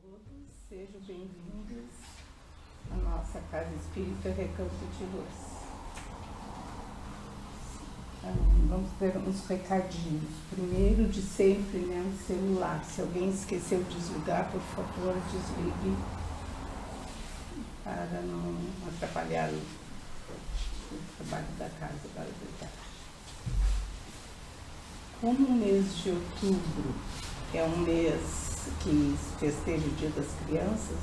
todos, sejam bem-vindos à nossa Casa Espírita Recanto de Luz. Vamos ver uns recadinhos. Primeiro, de sempre, o celular. Se alguém esqueceu de desligar, por favor, desligue para não atrapalhar o trabalho da casa, da verdade. Como o mês de outubro é um mês que festeja o Dia das Crianças,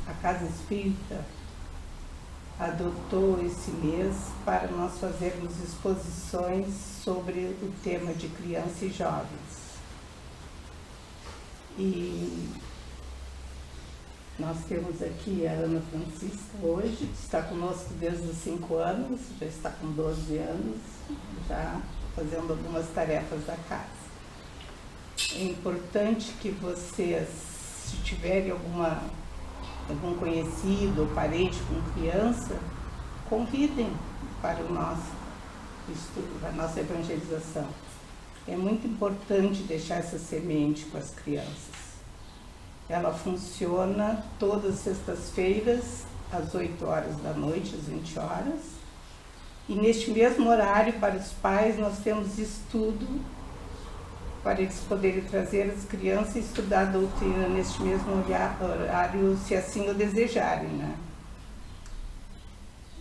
a Casa Espírita adotou esse mês para nós fazermos exposições sobre o tema de criança e jovens. E nós temos aqui a Ana Francisca hoje, que está conosco desde os 5 anos, já está com 12 anos, já fazendo algumas tarefas da casa. É importante que vocês, se tiverem algum conhecido ou parente com criança, convidem para o nosso estudo, para a nossa evangelização. É muito importante deixar essa semente com as crianças. Ela funciona todas as sextas-feiras, às 8 horas da noite, às 20 horas. E neste mesmo horário, para os pais, nós temos estudo para eles poderem trazer as crianças e estudar a doutrina neste mesmo horário, se assim o desejarem,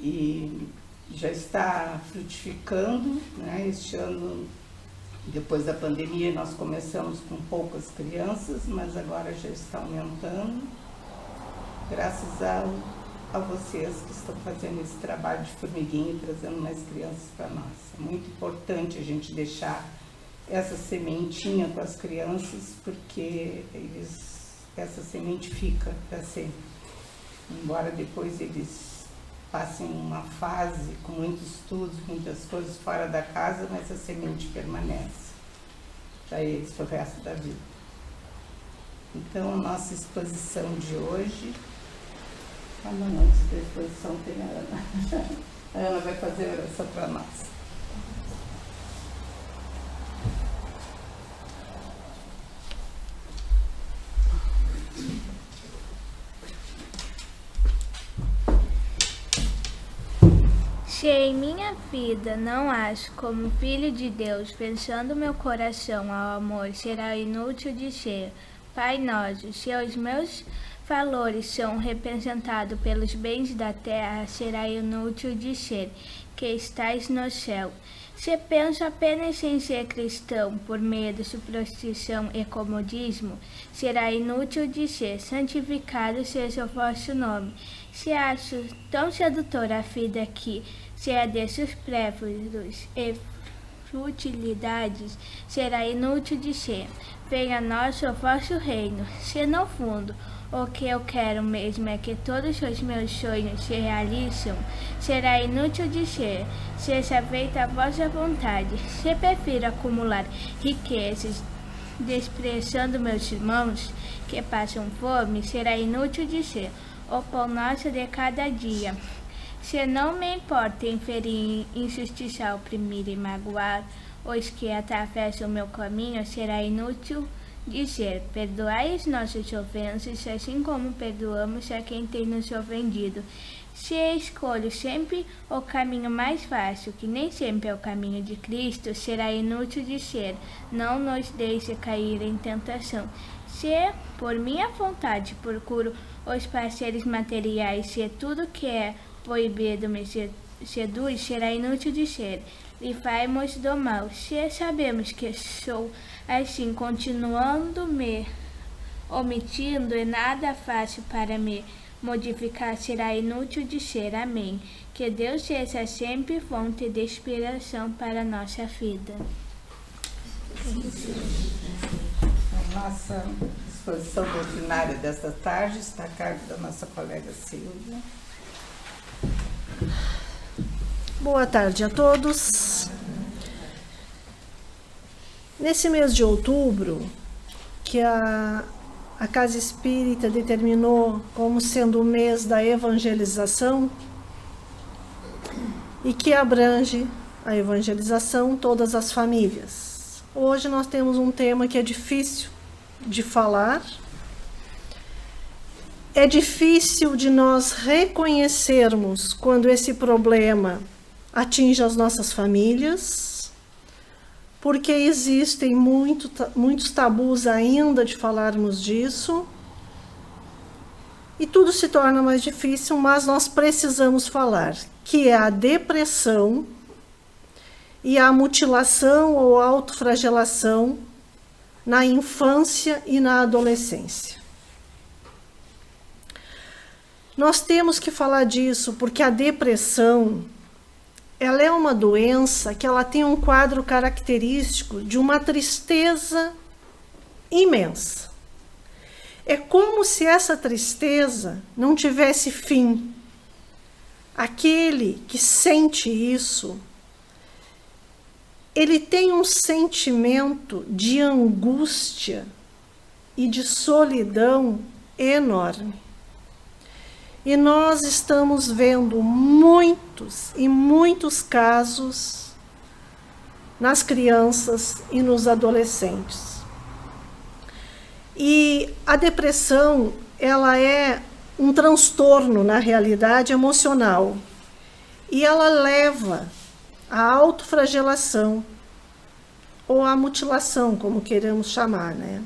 E já está frutificando, Este ano, depois da pandemia, nós começamos com poucas crianças, mas agora já está aumentando, graças a vocês que estão fazendo esse trabalho de formiguinha e trazendo mais crianças para nós. É muito importante a gente deixar essa sementinha com as crianças, porque essa semente fica para sempre. Embora depois eles passem uma fase com muitos estudos, muitas coisas fora da casa, mas a semente permanece para eles pro resto da vida. Então, a nossa exposição de hoje... antes da exposição tem a Ana. A Ana vai fazer a oração para nós. Se em minha vida não acho como filho de Deus, pensando meu coração ao amor, será inútil de ser. Pai nosso, se os meus valores são representados pelos bens da terra, será inútil de ser, que estais no céu. Se penso apenas em ser cristão, por medo, superstição e comodismo, será inútil de ser, santificado seja o vosso nome. Se acho tão sedutora a vida que se é desses prévios e futilidades, será inútil de ser. Venha a nós o vosso reino. Se no fundo o que eu quero mesmo é que todos os meus sonhos se realizem, será inútil de ser. Seja feita a vossa vontade. Se prefiro acumular riquezas, desprezando meus irmãos que passam fome, será inútil de ser. O pão nosso de cada dia. Se não me importa inferir injustiça, oprimir e magoar os que atravessam o meu caminho, será inútil dizer: perdoai as nossas ofensas, assim como perdoamos a quem tem nos ofendido. Se escolho sempre o caminho mais fácil, que nem sempre é o caminho de Cristo, será inútil dizer: não nos deixe cair em tentação. Se por minha vontade procuro os prazeres materiais, se tudo que é proibido me seduz, será inútil dizer: livrai-nos do mal. Se sabemos que sou assim, continuando me omitindo, e nada faço para me modificar, será inútil dizer. Amém. Que Deus seja sempre fonte de inspiração para a nossa vida. A nossa exposição doutrinária desta tarde está a cargo da nossa colega Silvia. Boa tarde a todos. Nesse mês de outubro, que a Casa Espírita determinou como sendo o mês da evangelização, e que abrange a evangelização todas as famílias. Hoje nós temos um tema que é difícil de falar, é difícil de nós reconhecermos quando esse problema atinge as nossas famílias, porque existem muitos tabus ainda de falarmos disso, e tudo se torna mais difícil, mas nós precisamos falar, que é a depressão e a mutilação ou autoflagelação na infância e na adolescência. Nós temos que falar disso porque a depressão, ela é uma doença que ela tem um quadro característico de uma tristeza imensa. É como se essa tristeza não tivesse fim. Aquele que sente isso, ele tem um sentimento de angústia e de solidão enorme. E nós estamos vendo muitos e muitos casos nas crianças e nos adolescentes. E a depressão, ela é um transtorno, na realidade, emocional. E ela leva à autoflagelação ou à mutilação, como queremos chamar, né?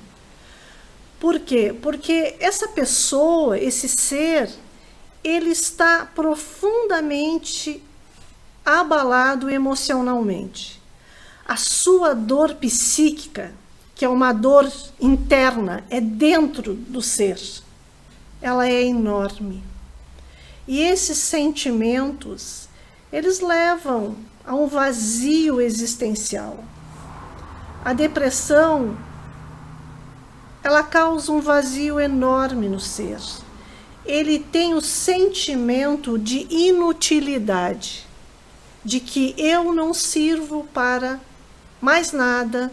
Por quê? Porque essa pessoa, esse ser, ele está profundamente abalado emocionalmente. A sua dor psíquica, que é uma dor interna, é dentro do ser. Ela é enorme. E esses sentimentos, eles levam a um vazio existencial. A depressão, ela causa um vazio enorme no ser. Ele tem o sentimento de inutilidade, de que eu não sirvo para mais nada,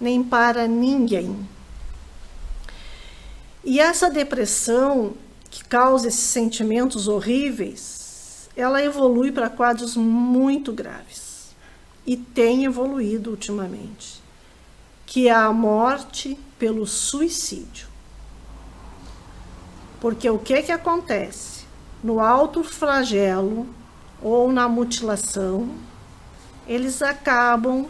nem para ninguém. E essa depressão, que causa esses sentimentos horríveis, ela evolui para quadros muito graves. E tem evoluído ultimamente, que é a morte pelo suicídio. Porque o que acontece? No autoflagelo ou na mutilação, eles acabam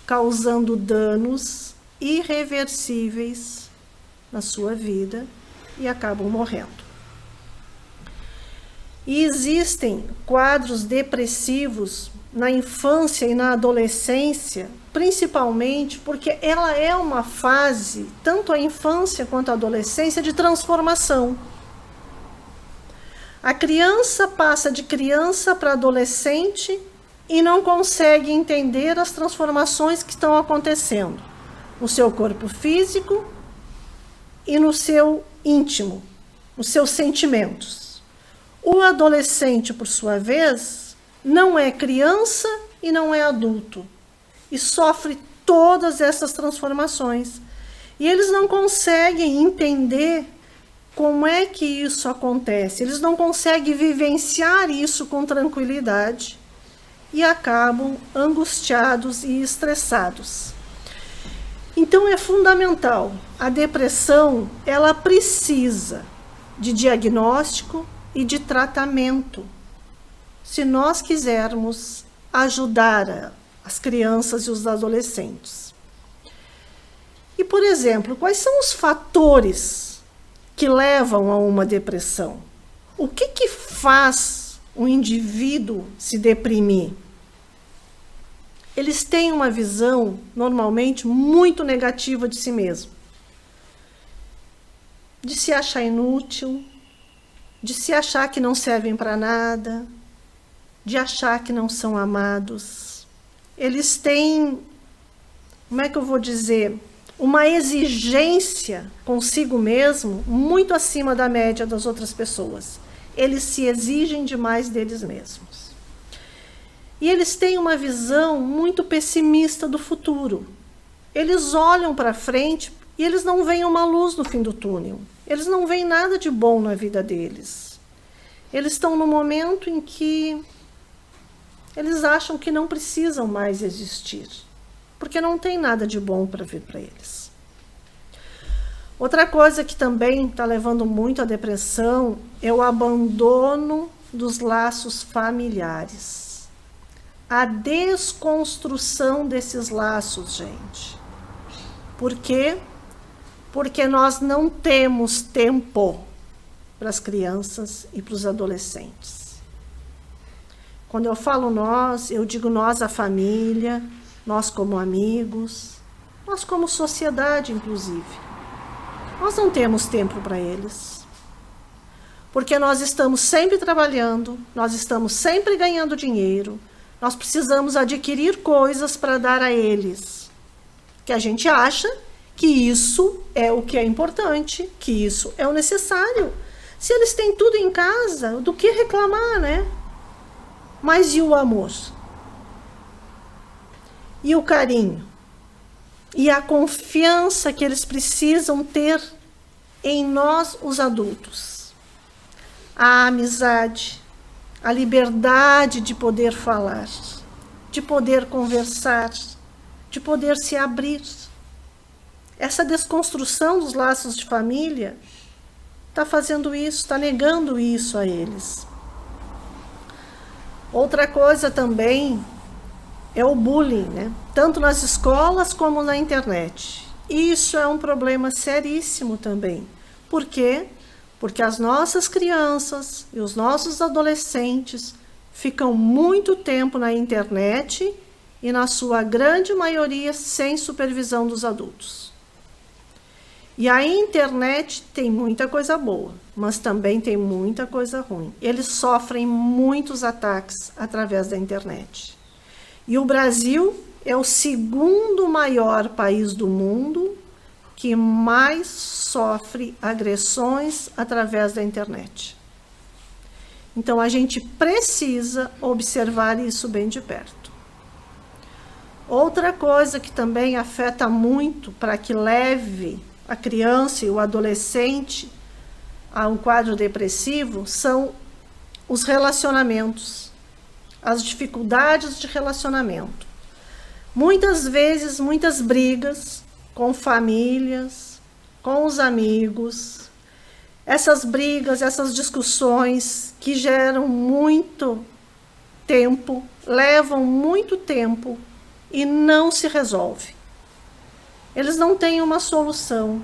causando danos irreversíveis na sua vida e acabam morrendo. E existem quadros depressivos na infância e na adolescência, principalmente porque ela é uma fase, tanto a infância quanto a adolescência, de transformação. A criança passa de criança para adolescente e não consegue entender as transformações que estão acontecendo no seu corpo físico e no seu íntimo, nos seus sentimentos. O adolescente, por sua vez, não é criança e não é adulto, e sofre todas essas transformações. E eles não conseguem entender como é que isso acontece, eles não conseguem vivenciar isso com tranquilidade e acabam angustiados e estressados. Então é fundamental, a depressão, ela precisa de diagnóstico e de tratamento, se nós quisermos ajudar as crianças e os adolescentes. E, por exemplo, quais são os fatores que levam a uma depressão? O que faz um indivíduo se deprimir? Eles têm uma visão, normalmente, muito negativa de si mesmo. De se achar inútil, de se achar que não servem para nada, de achar que não são amados. Eles têm, como é que eu vou dizer, uma exigência consigo mesmo muito acima da média das outras pessoas. Eles se exigem demais deles mesmos. E eles têm uma visão muito pessimista do futuro. Eles olham para frente e eles não veem uma luz no fim do túnel. Eles não veem nada de bom na vida deles. Eles estão no momento em que eles acham que não precisam mais existir, porque não tem nada de bom para vir para eles. Outra coisa que também está levando muito à depressão é o abandono dos laços familiares. A desconstrução desses laços, gente. Por quê? Porque nós não temos tempo para as crianças e para os adolescentes. Quando eu falo nós, eu digo nós, a família, nós como amigos, nós como sociedade, inclusive. Nós não temos tempo para eles. Porque nós estamos sempre trabalhando, nós estamos sempre ganhando dinheiro, nós precisamos adquirir coisas para dar a eles. Que a gente acha que isso é o que é importante, que isso é o necessário. Se eles têm tudo em casa, do que reclamar, né? Mas e o amor? E o carinho? E a confiança que eles precisam ter em nós, os adultos? A amizade, a liberdade de poder falar, de poder conversar, de poder se abrir. Essa desconstrução dos laços de família está fazendo isso, está negando isso a eles. Outra coisa também é o bullying, né? Tanto nas escolas como na internet. Isso é um problema seríssimo também. Por quê? Porque as nossas crianças e os nossos adolescentes ficam muito tempo na internet e, na sua grande maioria, sem supervisão dos adultos. E a internet tem muita coisa boa, mas também tem muita coisa ruim. Eles sofrem muitos ataques através da internet. E o Brasil é o segundo maior país do mundo que mais sofre agressões através da internet. Então, a gente precisa observar isso bem de perto. Outra coisa que também afeta muito para que leve a criança e o adolescente a um quadro depressivo são os relacionamentos, as dificuldades de relacionamento. Muitas vezes, muitas brigas com famílias, com os amigos. Essas brigas, essas discussões que geram muito tempo, levam muito tempo e não se resolve. Eles não têm uma solução.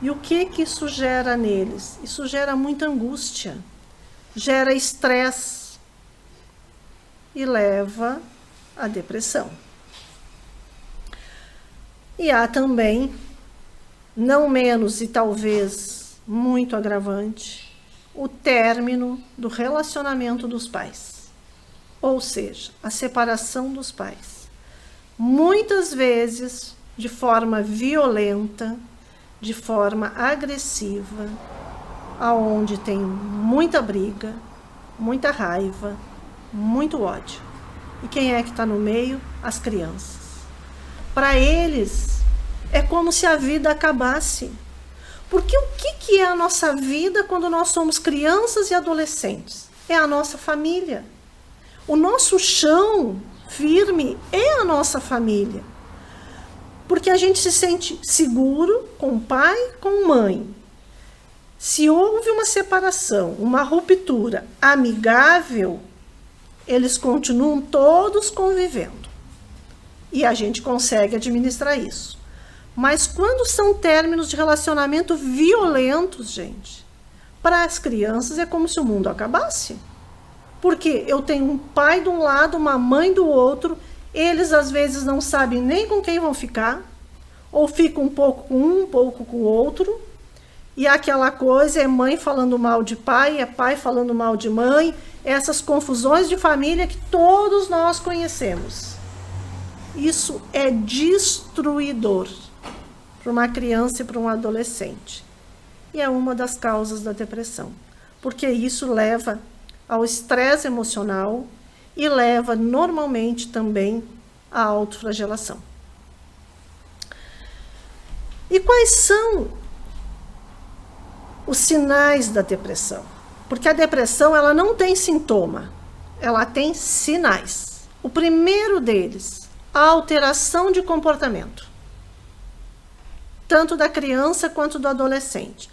E o que isso gera neles? Isso gera muita angústia, gera estresse e leva à depressão. E há também, não menos e talvez muito agravante, o término do relacionamento dos pais. Ou seja, a separação dos pais. Muitas vezes de forma violenta, de forma agressiva, aonde tem muita briga, muita raiva, muito ódio. E quem é que está no meio? As crianças. Para eles, é como se a vida acabasse. Porque o que é a nossa vida quando nós somos crianças e adolescentes? É a nossa família. O nosso chão firme é a nossa família. Porque a gente se sente seguro com o pai, com mãe. Se houve uma separação, uma ruptura amigável, eles continuam todos convivendo. E a gente consegue administrar isso. Mas quando são términos de relacionamento violentos, gente, para as crianças é como se o mundo acabasse. Porque eu tenho um pai de um lado, uma mãe do outro, eles às vezes não sabem nem com quem vão ficar, ou ficam um pouco com um pouco com o outro, e aquela coisa é mãe falando mal de pai, é pai falando mal de mãe, essas confusões de família que todos nós conhecemos. Isso é destruidor para uma criança e para um adolescente. E é uma das causas da depressão, porque isso leva ao estresse emocional e leva normalmente também à autoflagelação. E quais são os sinais da depressão? Porque a depressão ela não tem sintoma, ela tem sinais. O primeiro deles, a alteração de comportamento. tanto da criança quanto do adolescente.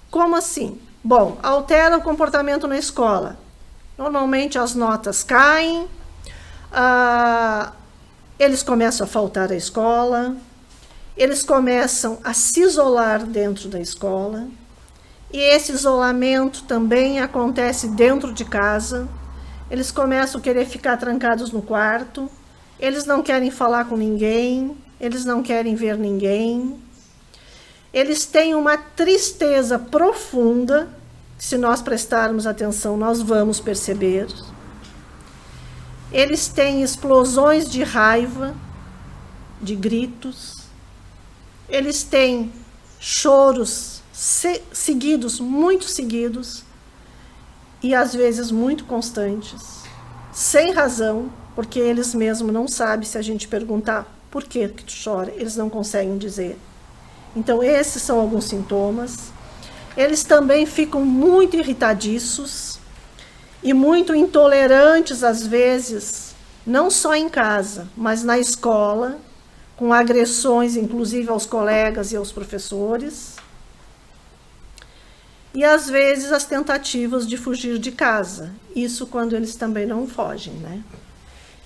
Como assim? Bom, altera o comportamento na escola. Normalmente as notas caem, eles começam a faltar à escola, eles começam a se isolar dentro da escola, e esse isolamento também acontece dentro de casa. Eles começam a querer ficar trancados no quarto, eles não querem falar com ninguém, eles não querem ver ninguém. Eles têm uma tristeza profunda, que se nós prestarmos atenção, nós vamos perceber. Eles têm explosões de raiva, de gritos. Eles têm choros seguidos, muito seguidos, e às vezes muito constantes, sem razão, porque eles mesmos não sabem. Se a gente perguntar por que tu chora, eles não conseguem dizer. Então, esses são alguns sintomas. Eles também ficam muito irritadiços e muito intolerantes, às vezes, não só em casa, mas na escola, com agressões, inclusive, aos colegas e aos professores. E, às vezes, as tentativas de fugir de casa. Isso quando eles também não fogem, né?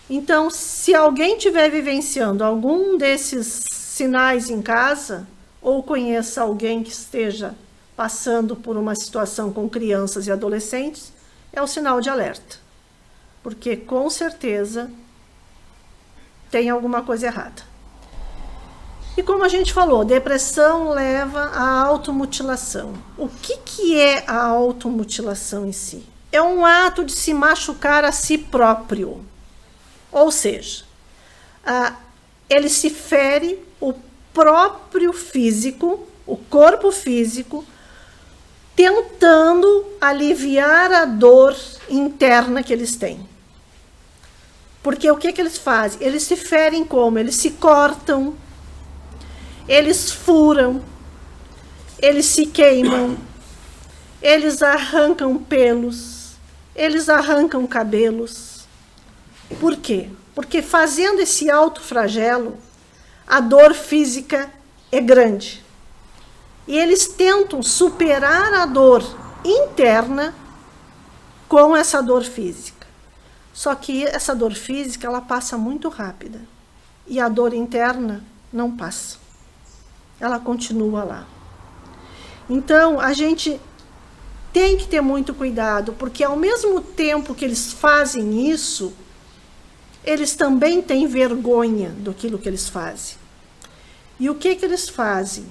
Então, se alguém estiver vivenciando algum desses sinais em casa, ou conheça alguém que esteja passando por uma situação com crianças e adolescentes, é o sinal de alerta. Porque, com certeza, tem alguma coisa errada. E como a gente falou, depressão leva à automutilação. O que é a automutilação em si? É um ato de se machucar a si próprio. Ou seja, ele se fere o próprio físico, o corpo físico, tentando aliviar a dor interna que eles têm. Porque o que eles fazem? Eles se ferem como? Eles se cortam, eles furam, eles se queimam, eles arrancam pelos, eles arrancam cabelos. Por quê? Porque fazendo esse autoflagelo, a dor física é grande. E eles tentam superar a dor interna com essa dor física. Só que essa dor física, ela passa muito rápida. E a dor interna não passa. Ela continua lá. Então, a gente tem que ter muito cuidado, porque ao mesmo tempo que eles fazem isso, eles também têm vergonha daquilo que eles fazem. E o que eles fazem?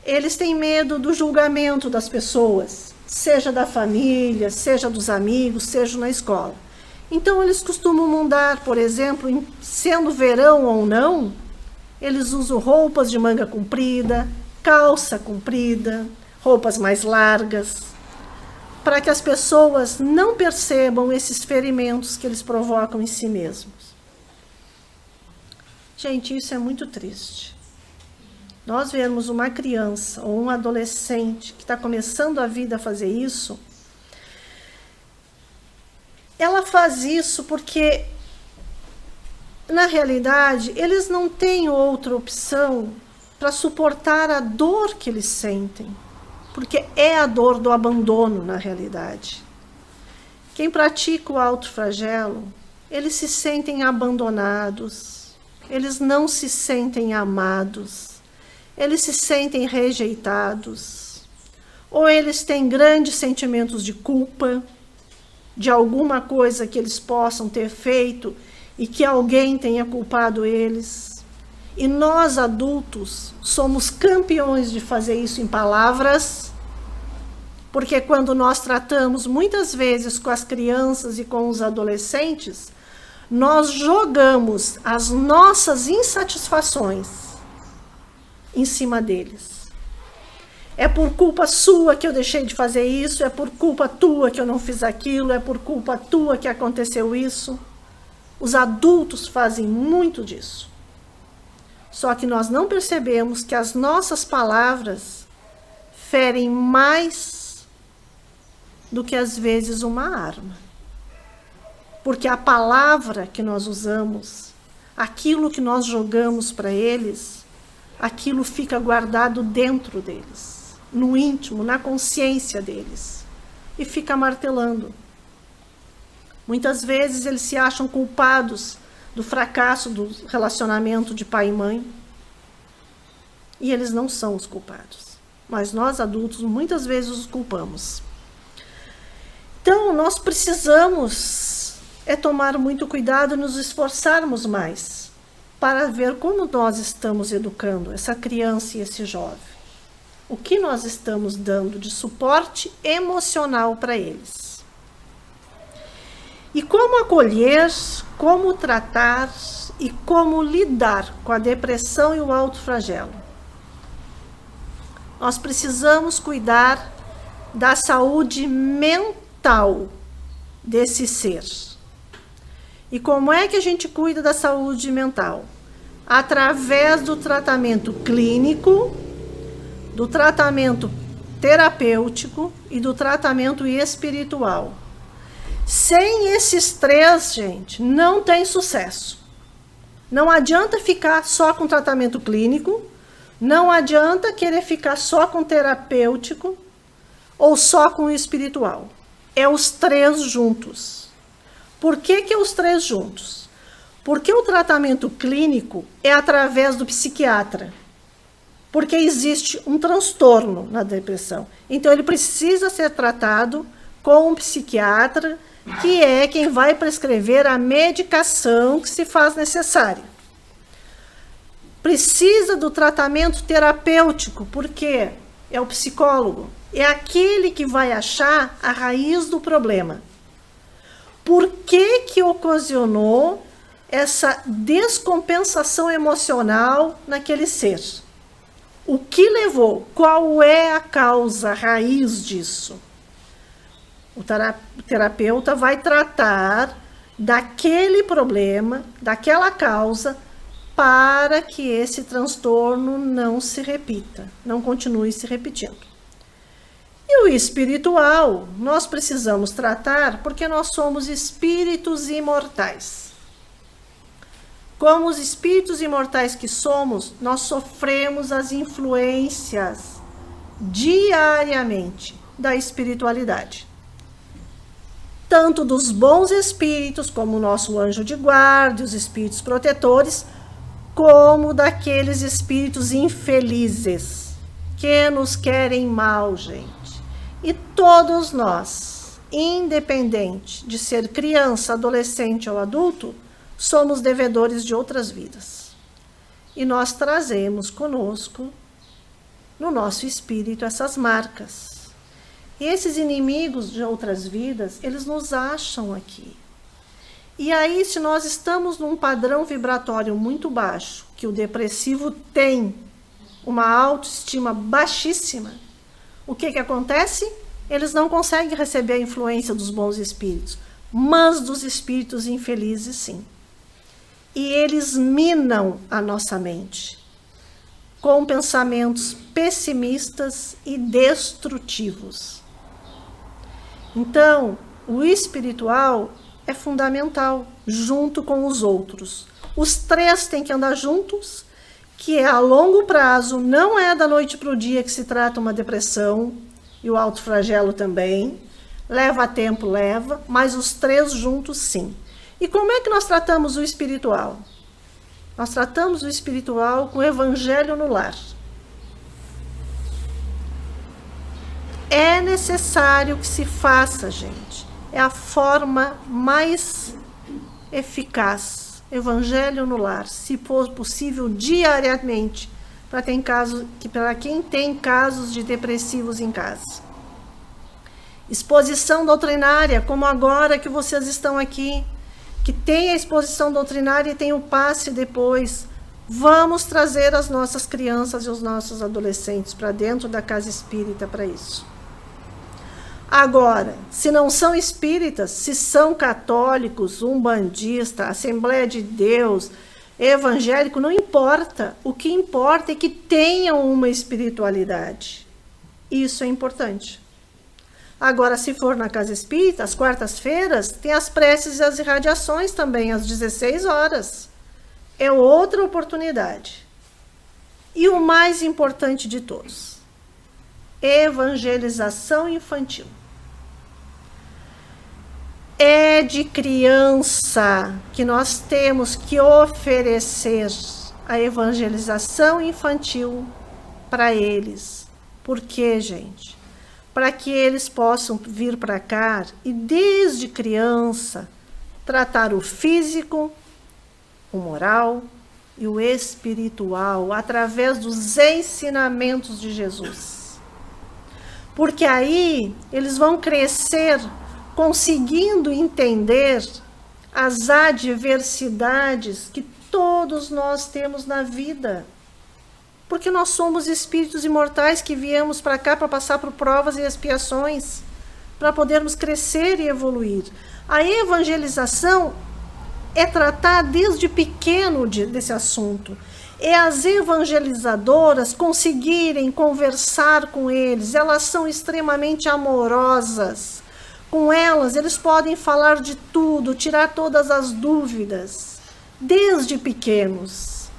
Eles têm medo do julgamento das pessoas, seja da família, seja dos amigos, seja na escola. Então, eles costumam mudar, por exemplo, sendo verão ou não, eles usam roupas de manga comprida, calça comprida, roupas mais largas, para que as pessoas não percebam esses ferimentos que eles provocam em si mesmos. Gente, isso é muito triste. Nós vermos uma criança ou um adolescente que está começando a vida a fazer isso, ela faz isso porque, na realidade, eles não têm outra opção para suportar a dor que eles sentem. Porque é a dor do abandono, na realidade. Quem pratica o autoflagelo, eles se sentem abandonados, eles não se sentem amados, eles se sentem rejeitados, ou eles têm grandes sentimentos de culpa, de alguma coisa que eles possam ter feito e que alguém tenha culpado eles. E nós, adultos, somos campeões de fazer isso em palavras, porque quando nós tratamos muitas vezes com as crianças e com os adolescentes, nós jogamos as nossas insatisfações em cima deles. É por culpa sua que eu deixei de fazer isso, é por culpa tua que eu não fiz aquilo, é por culpa tua que aconteceu isso. Os adultos fazem muito disso. Só que nós não percebemos que as nossas palavras ferem mais do que às vezes uma arma. Porque a palavra que nós usamos, aquilo que nós jogamos para eles, aquilo fica guardado dentro deles, no íntimo, na consciência deles, e fica martelando. Muitas vezes eles se acham culpados do fracasso do relacionamento de pai e mãe, e eles não são os culpados, mas nós adultos muitas vezes os culpamos. Então nós precisamos tomar muito cuidado e nos esforçarmos mais para ver como nós estamos educando essa criança e esse jovem. O que nós estamos dando de suporte emocional para eles. E como acolher, como tratar e como lidar com a depressão e o autoflagelo. Nós precisamos cuidar da saúde mental desse ser. E como é que a gente cuida da saúde mental? Através do tratamento clínico, do tratamento terapêutico e do tratamento espiritual. Sem esses três, gente, não tem sucesso. Não adianta ficar só com tratamento clínico, não adianta querer ficar só com terapêutico ou só com o espiritual. É os três juntos. Por que é os três juntos? Porque o tratamento clínico é através do psiquiatra. Porque existe um transtorno na depressão. Então, ele precisa ser tratado com um psiquiatra, que é quem vai prescrever a medicação que se faz necessária. Precisa do tratamento terapêutico, porque é o psicólogo, é aquele que vai achar a raiz do problema. Por que ocasionou essa descompensação emocional naquele ser? O que levou? Qual é a causa, a raiz disso? O terapeuta vai tratar daquele problema, daquela causa, para que esse transtorno não se repita, não continue se repetindo. E o espiritual, nós precisamos tratar porque nós somos espíritos imortais. Como os espíritos imortais que somos, nós sofremos as influências diariamente da espiritualidade. Tanto dos bons espíritos, como o nosso anjo de guarda, os espíritos protetores, como daqueles espíritos infelizes, que nos querem mal, gente. E todos nós, independente de ser criança, adolescente ou adulto, somos devedores de outras vidas. E nós trazemos conosco, no nosso espírito, essas marcas. E esses inimigos de outras vidas, eles nos acham aqui. E aí, se nós estamos num padrão vibratório muito baixo, que o depressivo tem uma autoestima baixíssima, o que acontece? Eles não conseguem receber a influência dos bons espíritos, mas dos espíritos infelizes, sim. E eles minam a nossa mente com pensamentos pessimistas e destrutivos. Então, o espiritual é fundamental, junto com os outros. Os três têm que andar juntos, que é a longo prazo, não é da noite para o dia que se trata uma depressão, e o autoflagelo também. Leva tempo, leva, mas os três juntos sim. E como é que nós tratamos o espiritual? Nós tratamos o espiritual com o evangelho no lar. É necessário que se faça, gente. É a forma mais eficaz. Evangelho no lar, se for possível, diariamente, para quem tem casos de depressivos em casa. Exposição doutrinária, como agora que vocês estão aqui, que tem a exposição doutrinária e tem o passe depois. Vamos trazer as nossas crianças e os nossos adolescentes para dentro da casa espírita para isso. Agora, se não são espíritas, se são católicos, umbandista, Assembleia de Deus, evangélico, não importa. O que importa é que tenham uma espiritualidade. Isso é importante. Agora, se for na casa espírita, às quartas-feiras, tem as preces e as irradiações também, às 16 horas. É outra oportunidade. E o mais importante de todos, evangelização infantil. É de criança que nós temos que oferecer a evangelização infantil para eles. Por quê, gente? Para que eles possam vir para cá e, desde criança, tratar o físico, o moral e o espiritual através dos ensinamentos de Jesus. Porque aí eles vão crescer conseguindo entender as adversidades que todos nós temos na vida. Porque nós somos espíritos imortais que viemos para cá para passar por provas e expiações, para podermos crescer e evoluir. A evangelização é tratar desde pequeno desse assunto. É as evangelizadoras conseguirem conversar com eles. Elas são extremamente amorosas. Com elas, eles podem falar de tudo, tirar todas as dúvidas, desde pequenos.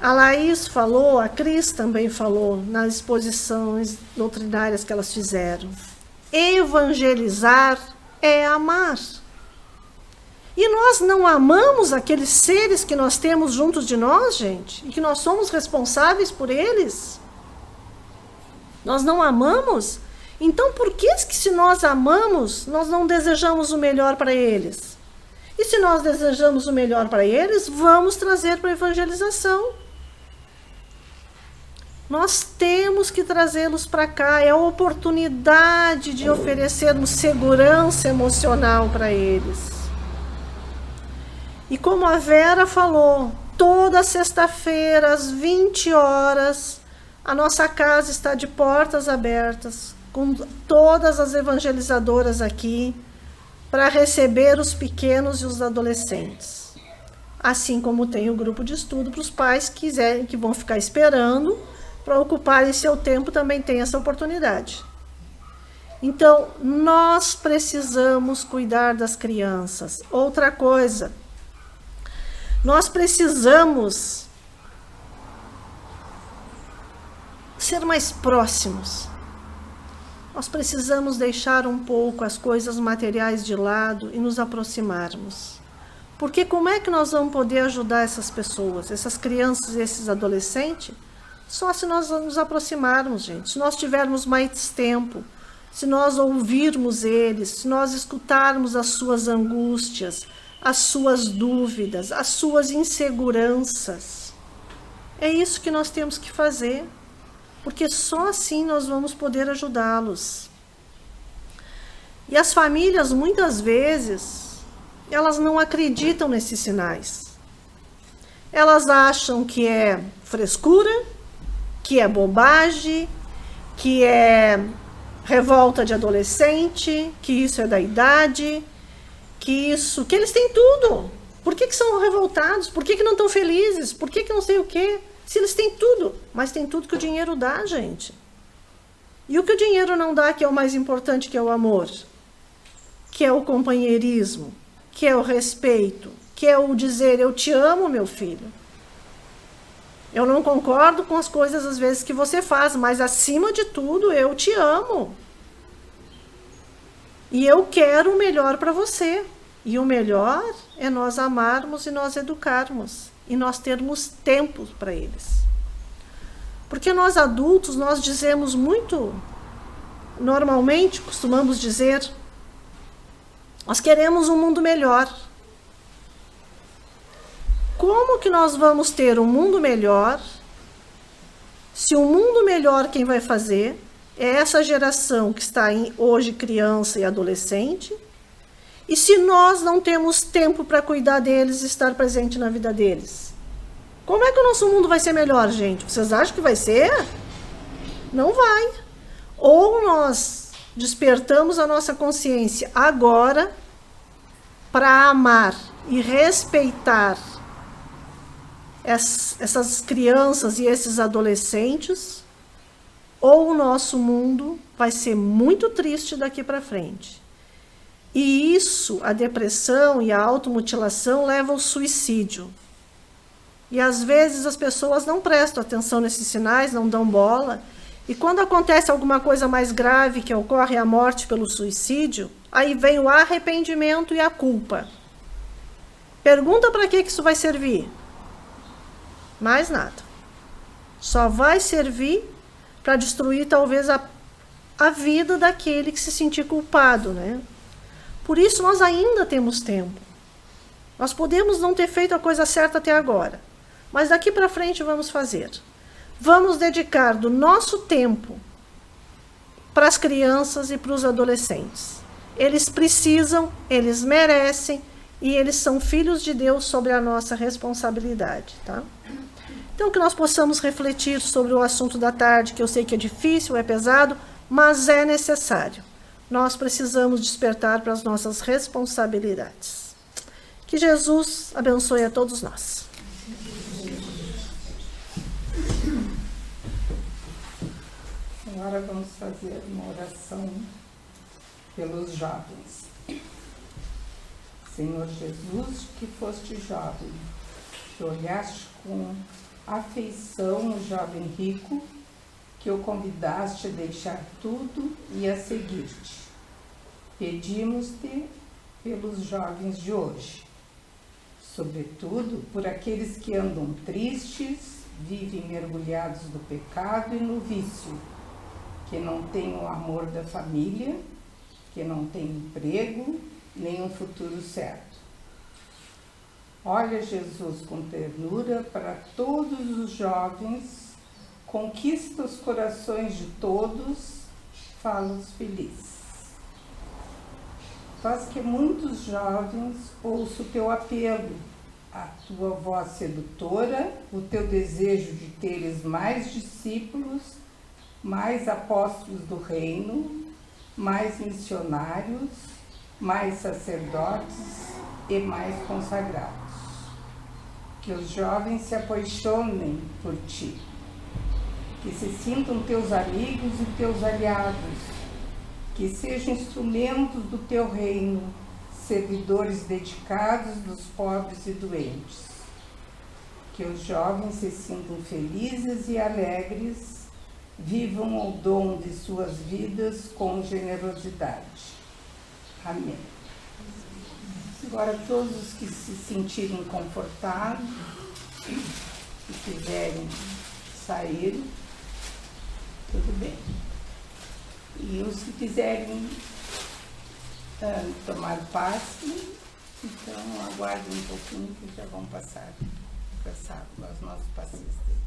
A Laís falou, a Cris também falou, nas exposições doutrinárias que elas fizeram. Evangelizar é amar. E nós não amamos aqueles seres que nós temos juntos de nós, gente, e que nós somos responsáveis por eles. Nós não amamos? Então, por que se nós amamos, nós não desejamos o melhor para eles? E se nós desejamos o melhor para eles, vamos trazer para a evangelização. Nós temos que trazê-los para cá. É a oportunidade de oferecermos segurança emocional para eles. E como a Vera falou, toda sexta-feira, às 20 horas, a nossa casa está de portas abertas, com todas as evangelizadoras aqui, para receber os pequenos e os adolescentes. Assim como tem o grupo de estudo para os pais que vão ficar esperando, para ocuparem seu tempo, também tem essa oportunidade. Então, nós precisamos cuidar das crianças. Outra coisa, nós precisamos ser mais próximos. Nós precisamos deixar um pouco as coisas materiais de lado e nos aproximarmos. Porque como é que nós vamos poder ajudar essas pessoas, essas crianças e esses adolescentes? Só se nós nos aproximarmos, gente. Se nós tivermos mais tempo, se nós ouvirmos eles, se nós escutarmos as suas angústias, as suas dúvidas, as suas inseguranças. É isso que nós temos que fazer. Porque só assim nós vamos poder ajudá-los. E as famílias, muitas vezes, elas não acreditam nesses sinais. Elas acham que é frescura, que é bobagem, que é revolta de adolescente, que isso é da idade, que eles têm tudo. Por que são revoltados? Por que não estão felizes? Por que não sei o quê? Se eles têm tudo, mas tem tudo que o dinheiro dá, gente. E o que o dinheiro não dá, que é o mais importante, que é o amor, que é o companheirismo, que é o respeito, que é o dizer, eu te amo, meu filho. Eu não concordo com as coisas, às vezes, que você faz, mas, acima de tudo, eu te amo. E eu quero o melhor para você. E o melhor é nós amarmos e nós educarmos. E nós termos tempo para eles. Porque nós adultos, nós dizemos muito, normalmente costumamos dizer, nós queremos um mundo melhor. Como que nós vamos ter um mundo melhor, se o mundo melhor quem vai fazer é essa geração que está hoje criança e adolescente, e se nós não temos tempo para cuidar deles e estar presente na vida deles? Como é que o nosso mundo vai ser melhor, gente? Vocês acham que vai ser? Não vai. Ou nós despertamos a nossa consciência agora para amar e respeitar essas crianças e esses adolescentes, ou o nosso mundo vai ser muito triste daqui para frente. E isso, a depressão e a automutilação leva ao suicídio. E às vezes as pessoas não prestam atenção nesses sinais, não dão bola. E quando acontece alguma coisa mais grave, que ocorre a morte pelo suicídio, aí vem o arrependimento e a culpa. Pergunta para que isso vai servir? Mais nada. Só vai servir para destruir talvez a vida daquele que se sentir culpado, né? Por isso nós ainda temos tempo. Nós podemos não ter feito a coisa certa até agora, mas daqui para frente vamos fazer. Vamos dedicar do nosso tempo para as crianças e para os adolescentes. Eles precisam, eles merecem e eles são filhos de Deus sobre a nossa responsabilidade, tá? Então que nós possamos refletir sobre o assunto da tarde, que eu sei que é difícil, é pesado, mas é necessário. Nós precisamos despertar para as nossas responsabilidades. Que Jesus abençoe a todos nós. Agora vamos fazer uma oração pelos jovens. Senhor Jesus, que foste jovem, que olhaste com afeição o jovem rico, que o convidaste a deixar tudo e a seguir-te. Pedimos-te pelos jovens de hoje, sobretudo por aqueles que andam tristes, vivem mergulhados no pecado e no vício, que não têm o amor da família, que não têm emprego, nem um futuro certo. Olha, Jesus, com ternura para todos os jovens, conquista os corações de todos, fala-os felizes. Faz que muitos jovens ouçam o teu apelo, a tua voz sedutora, o teu desejo de teres mais discípulos, mais apóstolos do reino, mais missionários, mais sacerdotes e mais consagrados. Que os jovens se apaixonem por ti, que se sintam teus amigos e teus aliados, que sejam instrumentos do teu reino, servidores dedicados dos pobres e doentes. Que os jovens se sintam felizes e alegres, vivam o dom de suas vidas com generosidade. Amém. Agora, todos os que se sentirem confortáveis e quiserem sair, tudo bem. E os que quiserem tomar passe, então aguardem um pouquinho que já vão passar os nossos passistas.